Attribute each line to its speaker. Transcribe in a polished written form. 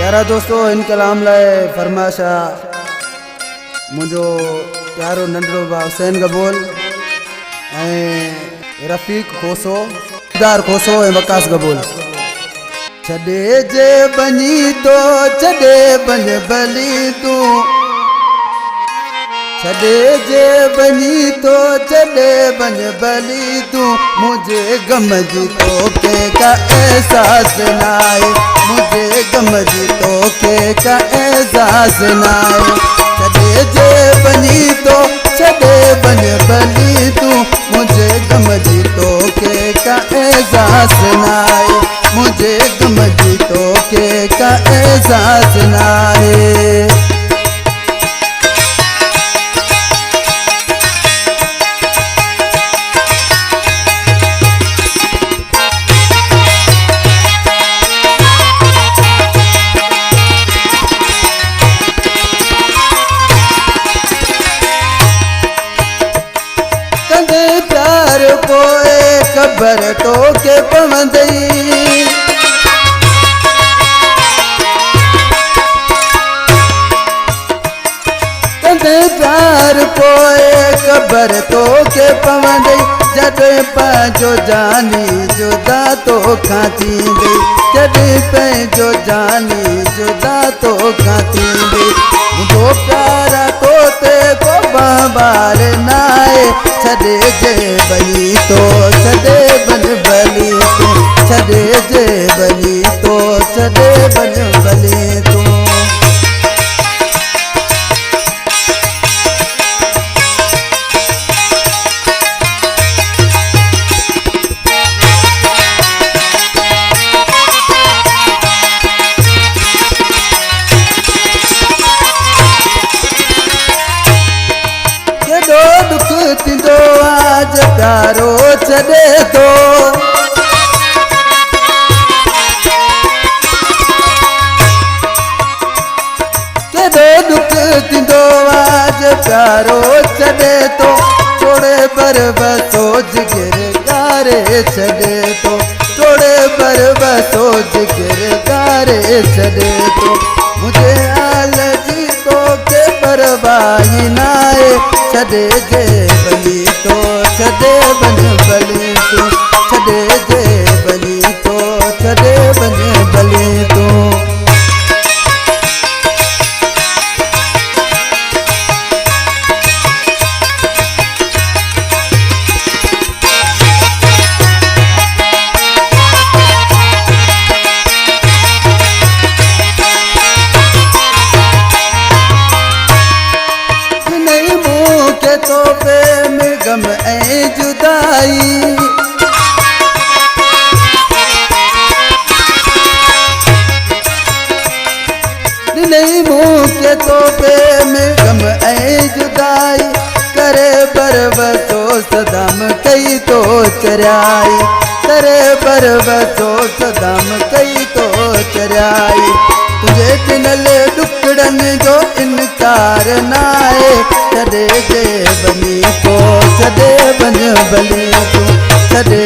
Speaker 1: प्यारा दोस्तों इन कलाम लाए फरमाशा मुझो प्यारो नंढड़ो बा हुसैन गबोल रफ़ीक खोसो दार खोसो वकास गबोल। छॾे जे बनी तो छॾे बन भली तू छॾे जे बनी तो छॾे बन भली तू मुझे गम जी तो के का एहसास नाए मुझे गम जी तो के का एहसास नाए। छॾे जे बनी तो छॾे बन भली तू मुझे गम जी तो के का एहसास नाए मुझे गम जी तो के का एहसास नाए। प्यार पोए खबर तो के पवंदई कंदे प्यार पोए खबर तो के पवंदई जॾहिं पंहिंजो जानी जुदा तो खां थींदी जॾहिं पंहिंजो जानी जुदा तो खां थींदी मुंहिंजो प्यार तो ते को बार नाए। छॾे जे बनी तो छॾे बन भली तू छॾे जे बनी तो छॾे बन भली तू। केॾो दुख थींदो आज प्यारो छॾे तो केॾो दुख थींदो आज प्यारो छॾे तो थोड़े पर बसो जिगर गारे छॾे तो थोड़े पर बसो जिगर गारे छॾे तो मुझे आल जी तो के परवाही नाए। छॾे जे बनी तो छॾे बन भली तू छॾे जे बनी तो छॾे बन भली तू। तोहफ़े में गम ऐं जुदाई ॾिनई मूंखे तोहफ़े में गम ऐं जुदाई करे बरबतो सदाम कई तो चरियाई करे बरबतो सदाम कई तो चरियाई तुझे ॾिनल टुकड़नि जो इनकार नाए। छॾे जे बनी तो छॾे बन भली तू छॾे